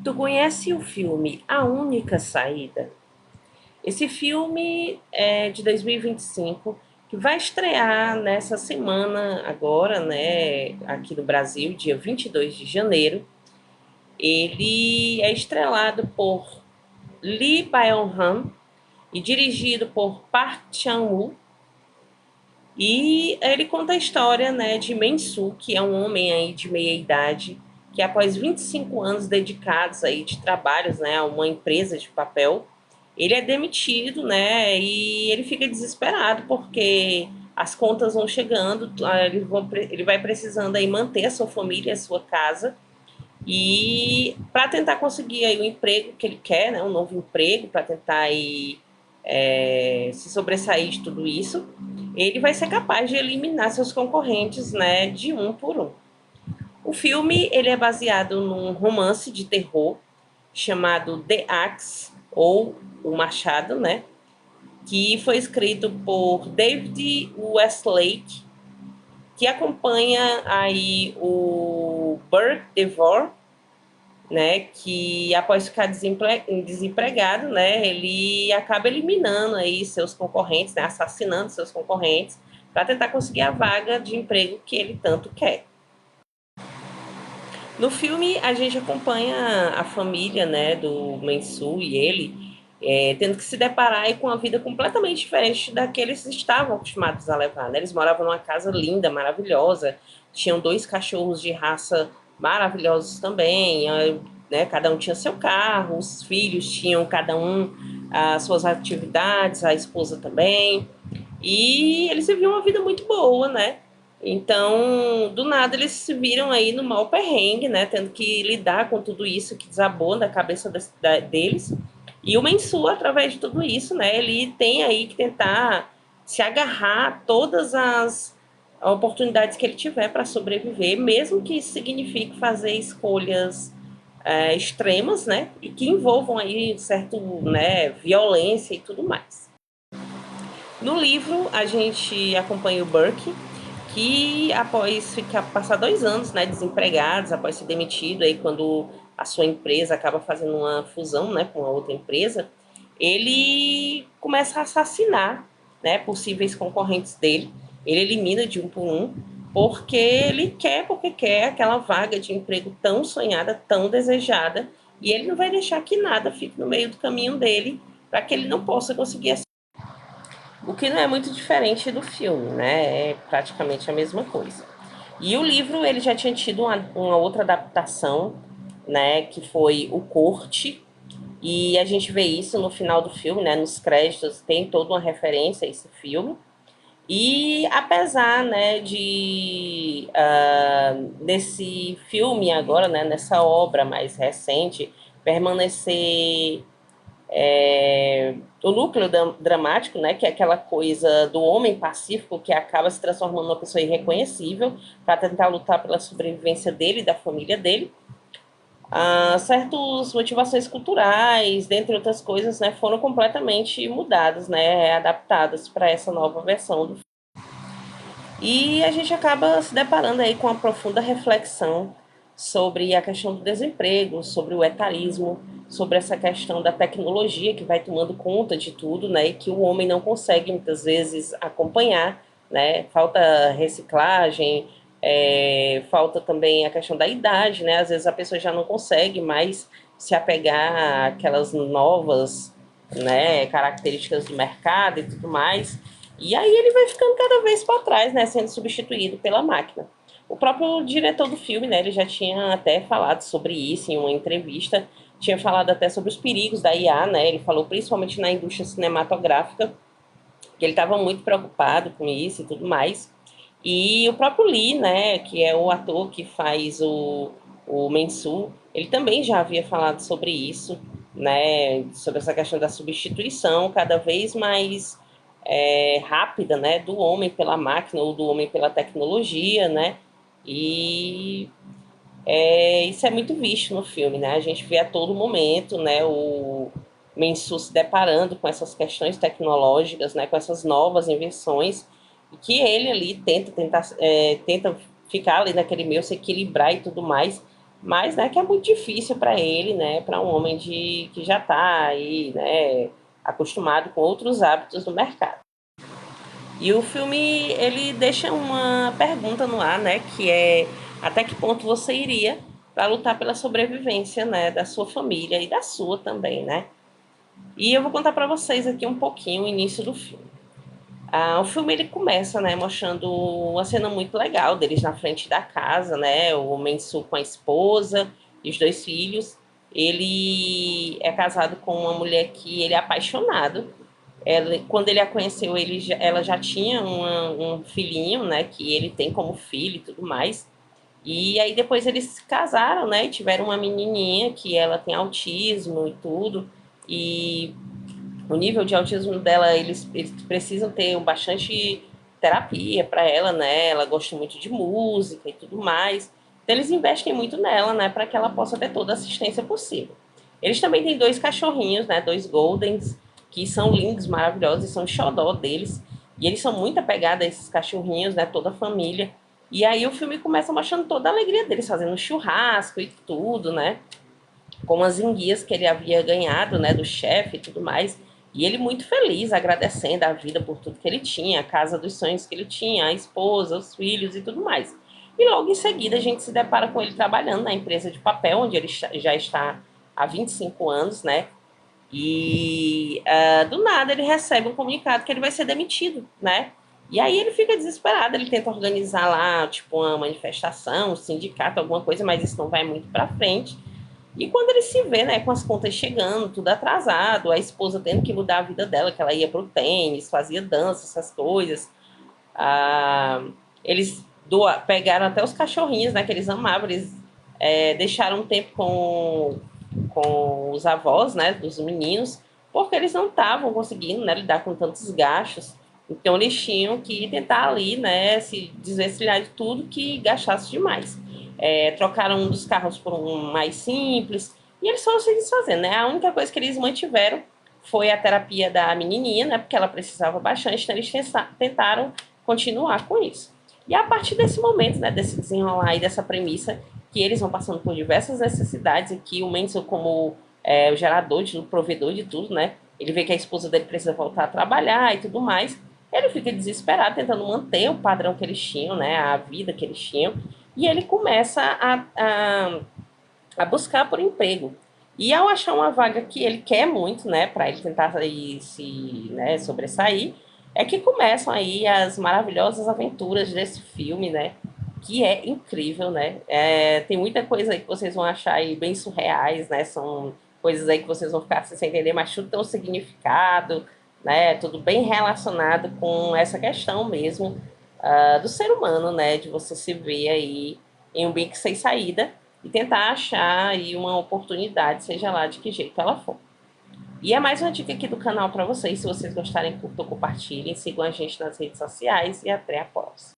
Tu conhece o filme A Única Saída? Esse filme é de 2025, que vai estrear nessa semana agora, né, aqui no Brasil, dia 22 de janeiro. Ele é estrelado por Lee Byung-hun e dirigido por Park Chan-wook. E ele conta a história, né, de Men-soo, que é um homem aí de meia idade, que após 25 anos dedicados aí de trabalhos, né, a uma empresa de papel, ele é demitido, né, e ele fica desesperado porque as contas vão chegando, ele vai precisando aí manter a sua família, a sua casa, e para tentar conseguir aí o emprego que ele quer, né, um novo emprego, para tentar aí, se sobressair de tudo isso, ele vai ser capaz de eliminar seus concorrentes, né, de um por um. O filme ele é baseado num romance de terror chamado The Axe, ou O Machado, né, que foi escrito por David Westlake, que acompanha aí o Burke DeVore, né, que após ficar desempregado, né, ele acaba eliminando aí seus concorrentes, né, assassinando seus concorrentes, para tentar conseguir a vaga de emprego que ele tanto quer. No filme, a gente acompanha a família, né, do Mensu e ele, tendo que se deparar aí com uma vida completamente diferente da que eles estavam acostumados a levar, né? Eles moravam numa casa linda, maravilhosa, tinham dois cachorros de raça maravilhosos também, né? Cada um tinha seu carro, os filhos tinham cada um as suas atividades, a esposa também, e eles viviam uma vida muito boa, né? Então, do nada, eles se viram aí no mau perrengue, né? Tendo que lidar com tudo isso que desabou na cabeça deles. E o Mensu, através de tudo isso, né? Ele tem aí que tentar se agarrar a todas as oportunidades que ele tiver para sobreviver, mesmo que isso signifique fazer escolhas extremas, né? E que envolvam aí certo, né, violência e tudo mais. No livro, a gente acompanha o Burke, que após passar 2 anos, né, desempregados, após ser demitido, aí quando a sua empresa acaba fazendo uma fusão, né, com a outra empresa, ele começa a assassinar, né, possíveis concorrentes dele. Ele elimina de um por um, porque quer aquela vaga de emprego tão sonhada, tão desejada, e ele não vai deixar que nada fique no meio do caminho dele para que ele não possa conseguir. O que não é muito diferente do filme, né? É praticamente a mesma coisa. E o livro ele já tinha tido uma outra adaptação, né? Que foi O Corte. E a gente vê isso no final do filme, né? Nos créditos tem toda uma referência a esse filme. E apesar, né, de nesse filme agora, né, nessa obra mais recente, permanecer o núcleo dramático, né, que é aquela coisa do homem pacífico que acaba se transformando numa pessoa irreconhecível para tentar lutar pela sobrevivência dele e da família dele. Certas motivações culturais, dentre outras coisas, né, foram completamente mudadas, né, adaptadas para essa nova versão do filme. E a gente acaba se deparando aí com uma profunda reflexão sobre a questão do desemprego, sobre o etarismo, sobre essa questão da tecnologia que vai tomando conta de tudo, né, e que o homem não consegue muitas vezes acompanhar, né, falta reciclagem, falta também a questão da idade, né, às vezes a pessoa já não consegue mais se apegar àquelas novas, né, características do mercado e tudo mais, e aí ele vai ficando cada vez para trás, né, sendo substituído pela máquina. O próprio diretor do filme, né, ele já tinha até falado sobre isso em uma entrevista, tinha falado até sobre os perigos da IA, né, ele falou principalmente na indústria cinematográfica, que ele estava muito preocupado com isso e tudo mais. E o próprio Lee, né, que é o ator que faz o Mensu, ele também já havia falado sobre isso, né, sobre essa questão da substituição cada vez mais rápida, né, do homem pela máquina ou do homem pela tecnologia, né, e isso é muito visto no filme, né, a gente vê a todo momento, né, o Mensu se deparando com essas questões tecnológicas, né, com essas novas invenções, e que ele ali tenta ficar ali naquele meio, se equilibrar e tudo mais, mas, né, que é muito difícil para ele, né, para um homem que já está aí, né, acostumado com outros hábitos do mercado. E o filme, ele deixa uma pergunta no ar, né, que é até que ponto você iria para lutar pela sobrevivência, né, da sua família e da sua também, né? E eu vou contar para vocês aqui um pouquinho o início do filme. O filme ele começa, né, mostrando uma cena muito legal deles na frente da casa, né, o Mensu com a esposa e os dois filhos. Ele é casado com uma mulher que ele é apaixonado. Quando ele a conheceu, ela já tinha um filhinho, né, que ele tem como filho e tudo mais. E aí depois eles se casaram, né, e tiveram uma menininha que ela tem autismo e tudo. E o nível de autismo dela, eles precisam ter bastante terapia para ela, né? Ela gosta muito de música e tudo mais. Então eles investem muito nela, né, para que ela possa ter toda a assistência possível. Eles também têm dois cachorrinhos, né, dois Goldens, que são lindos, maravilhosos, e são xodó deles. E eles são muito apegados a esses cachorrinhos, né, toda a família. E aí o filme começa mostrando toda a alegria deles, fazendo churrasco e tudo, né? Com as enguias que ele havia ganhado, né, do chefe e tudo mais. E ele muito feliz, agradecendo a vida por tudo que ele tinha, a casa dos sonhos que ele tinha, a esposa, os filhos e tudo mais. E logo em seguida a gente se depara com ele trabalhando na empresa de papel, onde ele já está há 25 anos, né? E do nada ele recebe um comunicado que ele vai ser demitido, né? E aí ele fica desesperado, ele tenta organizar lá, tipo, uma manifestação, um sindicato, alguma coisa, mas isso não vai muito para frente. E quando ele se vê, né, com as contas chegando, tudo atrasado, a esposa tendo que mudar a vida dela, que ela ia pro tênis, fazia dança, essas coisas. Ah, eles pegaram até os cachorrinhos, né, que eles amavam, eles deixaram um tempo com os avós, né, dos meninos, porque eles não estavam conseguindo, né, lidar com tantos gastos. Então eles tinham que tentar ali, né, se desvencilhar de tudo que gastasse demais. Trocaram um dos carros por um mais simples e eles foram se desfazendo, né? A única coisa que eles mantiveram foi a terapia da menininha, né, porque ela precisava bastante, então eles tentaram continuar com isso. E a partir desse momento, né, desse desenrolar e dessa premissa, que eles vão passando por diversas necessidades, e que o Menzel, como o gerador, o provedor de tudo, né, ele vê que a esposa dele precisa voltar a trabalhar e tudo mais, ele fica desesperado, tentando manter o padrão que eles tinham, né, a vida que eles tinham, e ele começa a buscar por emprego. E ao achar uma vaga que ele quer muito, né, para ele tentar aí se, né, sobressair, é que começam aí as maravilhosas aventuras desse filme, né, que é incrível, né? Tem muita coisa aí que vocês vão achar aí bem surreais, né? São coisas aí que vocês vão ficar sem entender, mas tudo tem um significado, né? Tudo bem relacionado com essa questão mesmo do ser humano, né? De você se ver aí em um beco sem saída e tentar achar aí uma oportunidade, seja lá de que jeito ela for. E é mais uma dica aqui do canal para vocês. Se vocês gostarem, curtam, compartilhem, sigam a gente nas redes sociais e até a próxima.